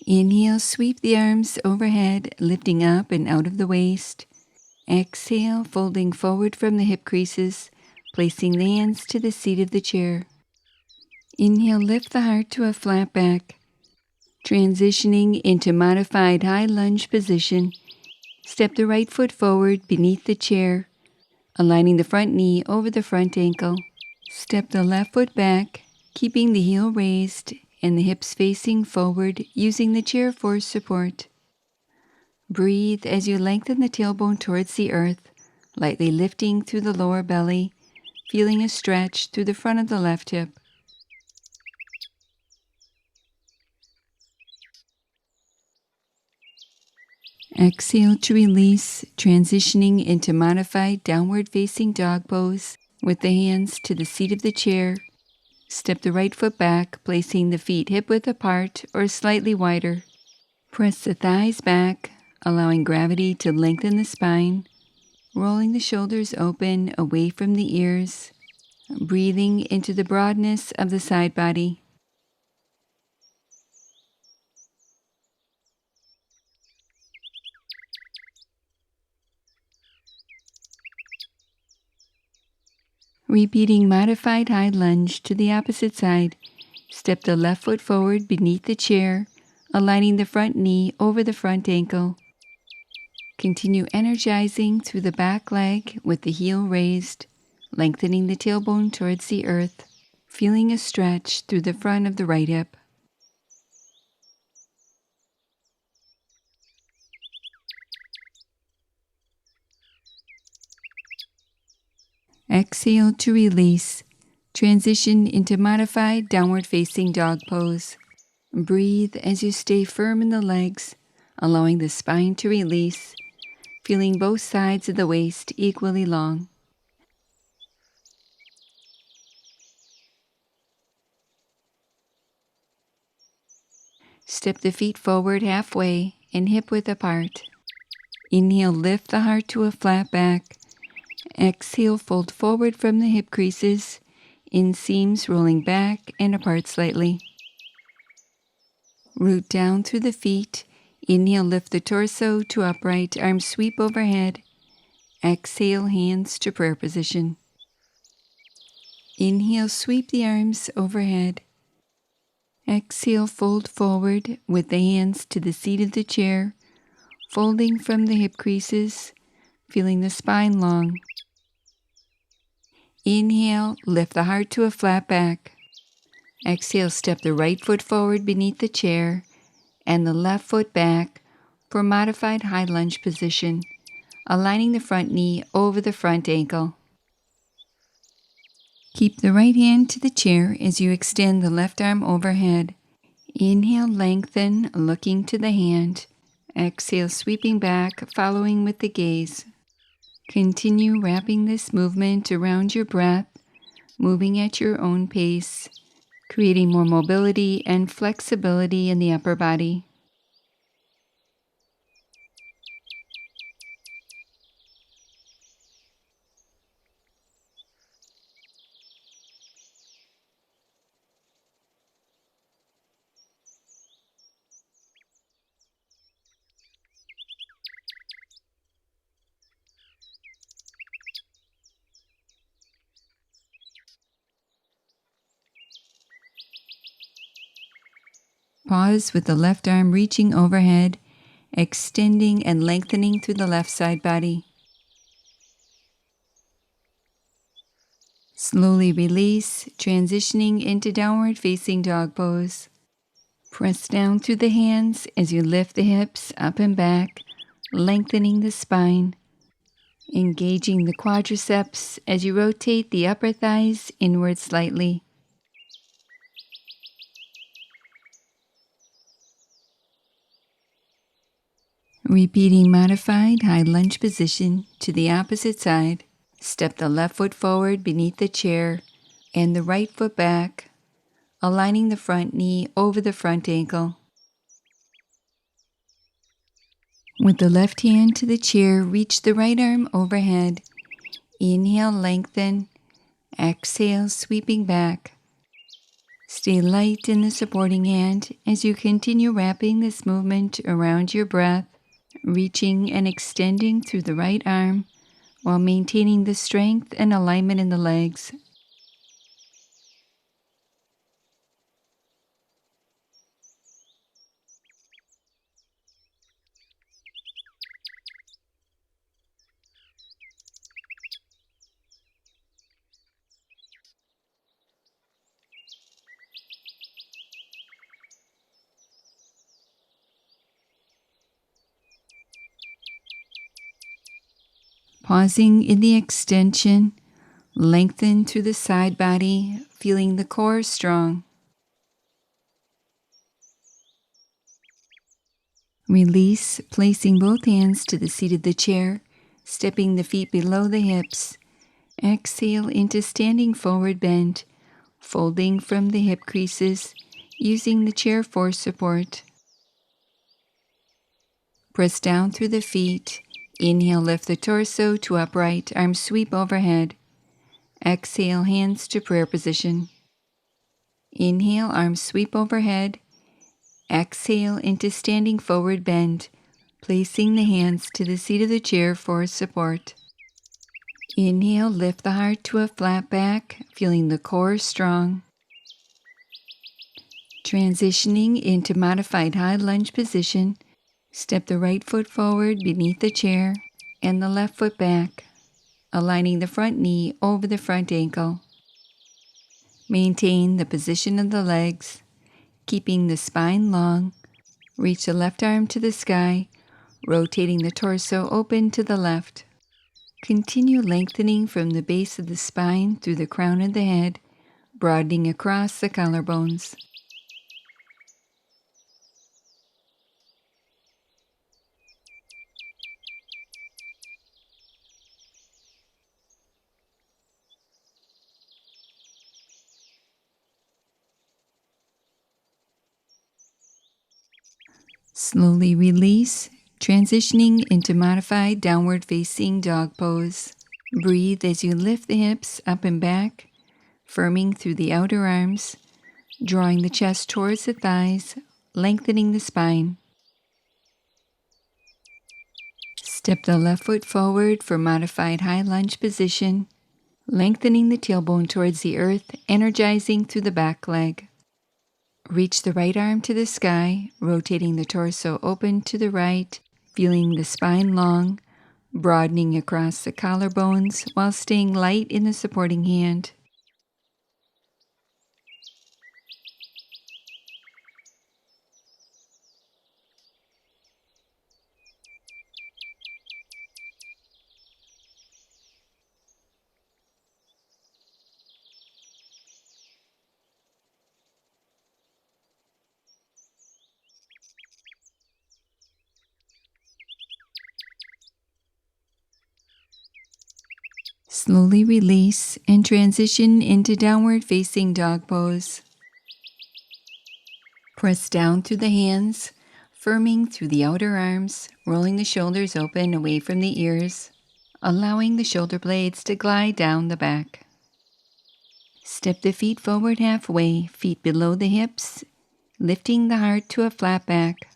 Inhale, sweep the arms overhead, lifting up and out of the waist. Exhale, folding forward from the hip creases, placing the hands to the seat of the chair. Inhale, lift the heart to a flat back. Transitioning into modified high lunge position, step the right foot forward beneath the chair, aligning the front knee over the front ankle. Step the left foot back, keeping the heel raised and the hips facing forward, using the chair for support. Breathe as you lengthen the tailbone towards the earth, lightly lifting through the lower belly, feeling a stretch through the front of the left hip. Exhale to release, transitioning into modified downward facing dog pose with the hands to the seat of the chair. Step the right foot back, placing the feet hip-width apart or slightly wider. Press the thighs back, allowing gravity to lengthen the spine, rolling the shoulders open away from the ears, breathing into the broadness of the side body. Repeating modified high lunge to the opposite side. Step the left foot forward beneath the chair, aligning the front knee over the front ankle. Continue energizing through the back leg with the heel raised, lengthening the tailbone towards the earth, feeling a stretch through the front of the right hip. Exhale to release. Transition into modified downward facing dog pose. Breathe as you stay firm in the legs, allowing the spine to release, feeling both sides of the waist equally long. Step the feet forward halfway and hip-width apart. Inhale, lift the heart to a flat back. Exhale, fold forward from the hip creases, inseams rolling back and apart slightly. Root down through the feet. Inhale, lift the torso to upright, arms sweep overhead. Exhale, hands to prayer position. Inhale, sweep the arms overhead. Exhale, fold forward with the hands to the seat of the chair, folding from the hip creases, feeling the spine long. Inhale, lift the heart to a flat back. Exhale, step the right foot forward beneath the chair and the left foot back for modified high lunge position, aligning the front knee over the front ankle. Keep the right hand to the chair as you extend the left arm overhead. Inhale, lengthen, looking to the hand. Exhale, sweeping back, following with the gaze. Continue wrapping this movement around your breath, moving at your own pace, creating more mobility and flexibility in the upper body. Pause with the left arm reaching overhead, extending and lengthening through the left side body. Slowly release, transitioning into downward facing dog pose. Press down through the hands as you lift the hips up and back, lengthening the spine. Engaging the quadriceps as you rotate the upper thighs inward slightly. Repeating modified high lunge position to the opposite side. Step the left foot forward beneath the chair and the right foot back, aligning the front knee over the front ankle. With the left hand to the chair, reach the right arm overhead. Inhale, lengthen. Exhale, sweeping back. Stay light in the supporting hand as you continue wrapping this movement around your breath, reaching and extending through the right arm while maintaining the strength and alignment in the legs. Pausing in the extension, lengthen through the side body, feeling the core strong. Release, placing both hands to the seat of the chair, stepping the feet below the hips. Exhale into standing forward bend, folding from the hip creases, using the chair for support. Press down through the feet. Inhale, lift the torso to upright, arms sweep overhead. Exhale, hands to prayer position. Inhale, arms sweep overhead. Exhale into standing forward bend, placing the hands to the seat of the chair for support. Inhale, lift the heart to a flat back, feeling the core strong. Transitioning into modified high lunge position, step the right foot forward beneath the chair and the left foot back, aligning the front knee over the front ankle. Maintain the position of the legs, keeping the spine long. Reach the left arm to the sky, rotating the torso open to the left. Continue lengthening from the base of the spine through the crown of the head, broadening across the collarbones. Slowly release, transitioning into modified downward facing dog pose. Breathe as you lift the hips up and back, firming through the outer arms, drawing the chest towards the thighs, lengthening the spine. Step the left foot forward for modified high lunge position, lengthening the tailbone towards the earth, energizing through the back leg. Reach the right arm to the sky, rotating the torso open to the right, feeling the spine long, broadening across the collarbones while staying light in the supporting hand. Slowly release and transition into downward facing dog pose. Press down through the hands, firming through the outer arms, rolling the shoulders open away from the ears, allowing the shoulder blades to glide down the back. Step the feet forward halfway, feet below the hips, lifting the heart to a flat back.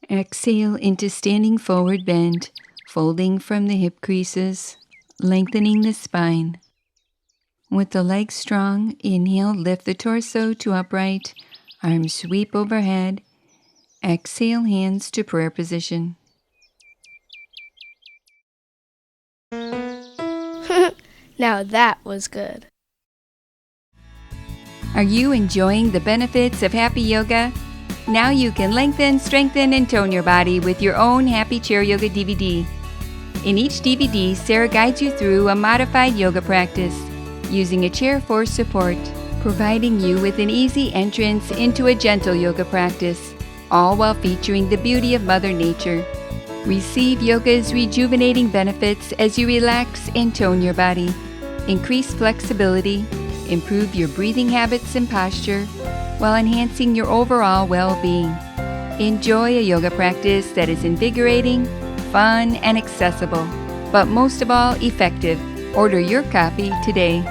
Exhale into standing forward bend, folding from the hip creases, lengthening the spine. With the legs strong, inhale, lift the torso to upright, arms sweep overhead. Exhale, hands to prayer position. Now that was good. Are you enjoying the benefits of happy yoga? Now you can lengthen, strengthen, and tone your body with your own Happy Chair Yoga DVD. In each DVD, Sarah guides you through a modified yoga practice, using a chair for support, providing you with an easy entrance into a gentle yoga practice, all while featuring the beauty of Mother Nature. Receive yoga's rejuvenating benefits as you relax and tone your body, increase flexibility, improve your breathing habits and posture, while enhancing your overall well-being. Enjoy a yoga practice that is invigorating, fun, and accessible, but most of all, effective. Order your copy today.